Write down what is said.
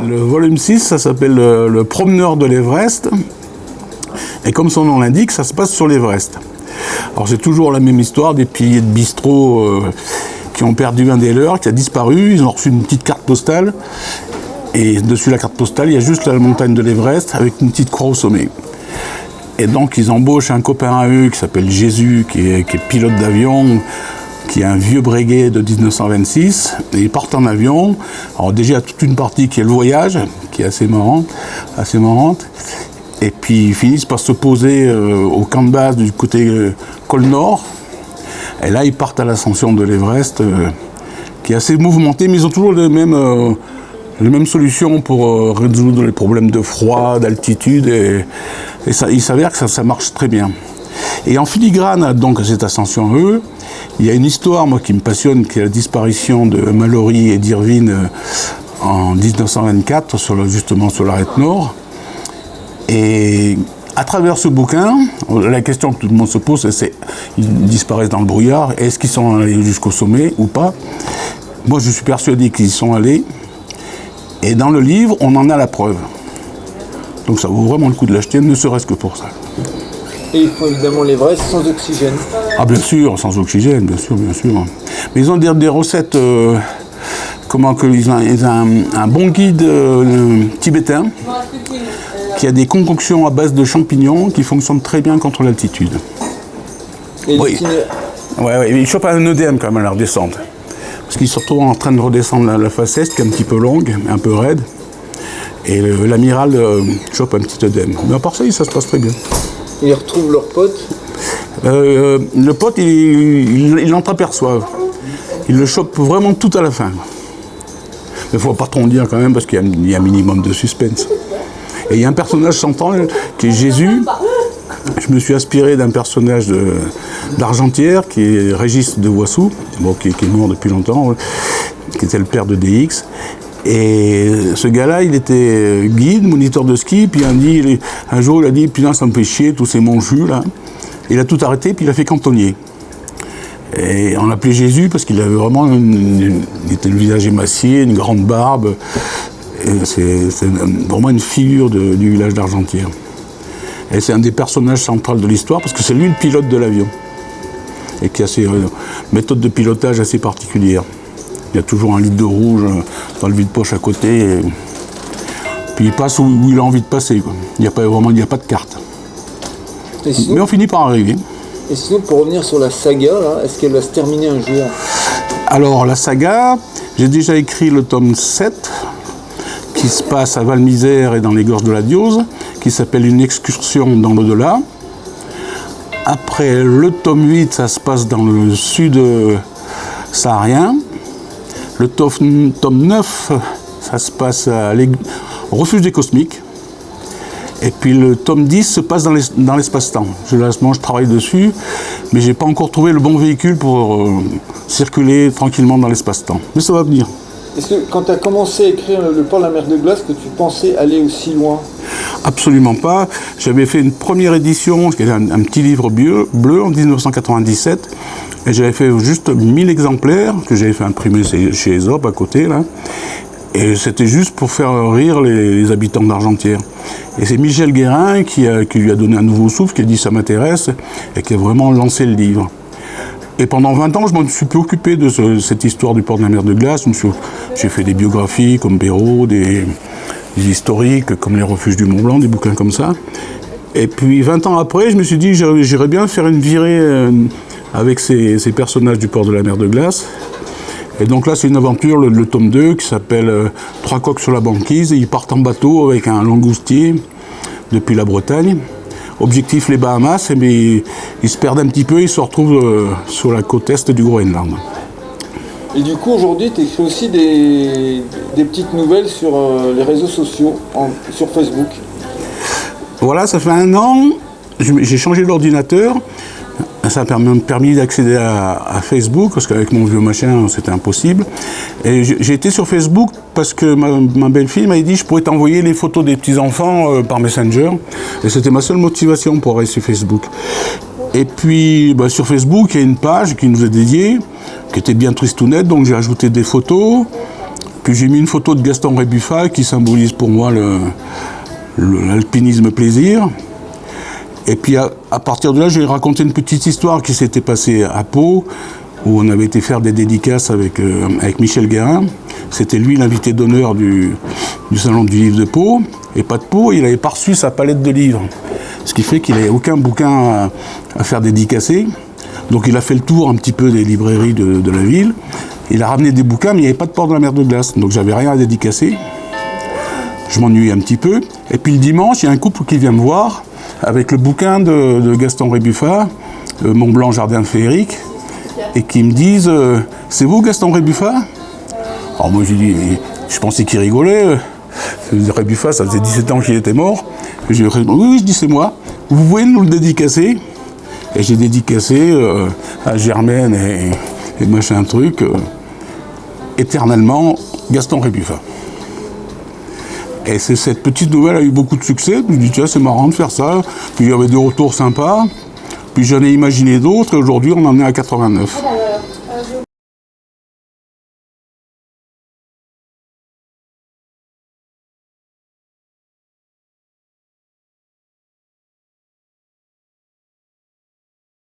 Le volume 6, ça s'appelle le promeneur de l'Everest. Et comme son nom l'indique, ça se passe sur l'Everest. Alors c'est toujours la même histoire, des piliers de bistrot qui ont perdu un des leurs, qui a disparu. Ils ont reçu une petite carte postale. Et dessus la carte postale, il y a juste la montagne de l'Everest avec une petite croix au sommet. Et donc ils embauchent un copain à eux qui s'appelle Jésus, qui est pilote d'avion, qui est un vieux breguet de 1926. Et ils partent en avion. Alors déjà, il y a toute une partie qui est le voyage, qui est assez marrante. Et puis ils finissent par se poser au camp de base du côté col Nord. Et là, ils partent à l'ascension de l'Everest, qui est assez mouvementé, mais ils ont toujours les mêmes solutions pour résoudre les problèmes de froid, d'altitude. Et ça, il s'avère que ça marche très bien. Et en filigrane, donc, à cette ascension à eux, il y a une histoire, moi, qui me passionne, qui est la disparition de Mallory et d'Irvine en 1924, justement sur l'arête nord. Et à travers ce bouquin, la question que tout le monde se pose, c'est ils disparaissent dans le brouillard, est-ce qu'ils sont allés jusqu'au sommet ou pas? Moi, je suis persuadé qu'ils y sont allés. Et dans le livre, on en a la preuve. Donc ça vaut vraiment le coup de l'acheter, ne serait-ce que pour ça. Et il faut évidemment l'Everest sans oxygène. Ah bien sûr, sans oxygène, bien sûr. Mais ils ont des recettes, ils ont un bon guide tibétain qui a des concoctions à base de champignons qui fonctionnent très bien contre l'altitude. Et oui. Ils chopent un œdème quand même à la redescente. Parce qu'ils sont surtout en train de redescendre la face est, qui est un petit peu longue, un peu raide. Et l'amiral chope un petit œdème. Mais à part ça, ça se passe très bien. Ils retrouvent leur pote. Le pote, il l'entreaperçoivent. Ils le chopent vraiment tout à la fin. Mais il ne faut pas trop en dire quand même, parce qu'il y a un minimum de suspense. Et il y a un personnage central qui est Jésus. Je me suis inspiré d'un personnage d'Argentière, qui est Régis de Voissou, qui est mort depuis longtemps, qui était le père de DX. Et ce gars-là, il était guide, moniteur de ski, puis un jour, il a dit « Putain, ça me fait chier, tous ces monchus, là ». Il a tout arrêté, puis il a fait cantonnier. Et on l'appelait Jésus, parce qu'il avait vraiment il était le visage émacié, une grande barbe. C'est vraiment une figure du village d'Argentière. Et c'est un des personnages centraux de l'histoire, parce que c'est lui le pilote de l'avion. Et qui a ses méthodes de pilotage assez particulières. Il y a toujours un litre de rouge dans le vide-poche à côté. Et puis il passe où il a envie de passer, quoi. Il n'y a pas de carte. Sinon, mais on finit par arriver. Et sinon, pour revenir sur la saga, est-ce qu'elle va se terminer un jour? Alors, la saga, j'ai déjà écrit le tome 7, qui se passe à Val-Misère et dans les gorges de la Diose, qui s'appelle Une excursion dans l'au-delà. Après, le tome 8, ça se passe dans le sud saharien. Le tome 9, ça se passe au refuge des cosmiques. Et puis le tome 10 se passe dans l'espace-temps. Je travaille dessus, mais je n'ai pas encore trouvé le bon véhicule pour circuler tranquillement dans l'espace-temps. Mais ça va venir. Est-ce que quand tu as commencé à écrire Le port de la mer de glace, que tu pensais aller aussi loin? Absolument pas. J'avais fait une première édition, qui était un petit livre bleu en 1997. Et j'avais fait juste 1000 exemplaires, que j'avais fait imprimer chez Aesop à côté, là. Et c'était juste pour faire rire les habitants d'Argentière. Et c'est Michel Guérin qui lui a donné un nouveau souffle, qui a dit « ça m'intéresse » et qui a vraiment lancé le livre. Et pendant 20 ans, je me suis occupé de cette histoire du port de la mer de glace. J'ai fait des biographies comme Béraud, des historiques comme Les refuges du Mont Blanc, des bouquins comme ça. Et puis 20 ans après, je me suis dit « j'irais bien faire une virée avec ces personnages du port de la mer de glace ». Et donc là, c'est une aventure, le tome 2, qui s'appelle « Trois coqs sur la banquise ». Et ils partent en bateau avec un langoustier depuis la Bretagne. Objectif les Bahamas, mais ils se perdent un petit peu, ils se retrouvent sur la côte est du Groenland. Et du coup, aujourd'hui, tu écris aussi des petites nouvelles sur les réseaux sociaux, sur Facebook. Voilà, ça fait 1 an, j'ai changé d'ordinateur. Ça m'a permis d'accéder à Facebook, parce qu'avec mon vieux machin, c'était impossible. Et j'ai été sur Facebook parce que ma belle-fille m'a dit que je pourrais t'envoyer les photos des petits-enfants par Messenger. Et c'était ma seule motivation pour aller sur Facebook. Et puis, sur Facebook, il y a une page qui nous est dédiée, qui était bien tristounette, donc j'ai ajouté des photos. Puis j'ai mis une photo de Gaston Rébuffat qui symbolise pour moi l'alpinisme plaisir. Et puis à partir de là, j'ai raconté une petite histoire qui s'était passée à Pau, où on avait été faire des dédicaces avec Michel Guérin. C'était lui l'invité d'honneur du Salon du Livre de Pau. Et pas de Pau, il n'avait pas reçu sa palette de livres. Ce qui fait qu'il n'avait aucun bouquin à faire dédicacer. Donc il a fait le tour un petit peu des librairies de la ville. Il a ramené des bouquins, mais il n'y avait pas de Port de la Mer de Glace. Donc j'avais rien à dédicacer. Je m'ennuyais un petit peu. Et puis le dimanche, il y a un couple qui vient me voir avec le bouquin de Gaston Rébuffat, Mont Blanc, Jardin féerique, et qui me disent c'est vous Gaston Rébuffat? Alors moi j'ai dit, je pensais qu'il rigolait. Rébuffat, ça faisait 17 ans qu'il était mort. Oui, je dis c'est moi. Vous pouvez nous le dédicacer? Et j'ai dédicacé à Germaine et machin truc, éternellement, Gaston Rébuffat. Et cette petite nouvelle a eu beaucoup de succès. Je me dis, tiens, c'est marrant de faire ça. Puis il y avait des retours sympas. Puis j'en ai imaginé d'autres. Et aujourd'hui, on en est à 89.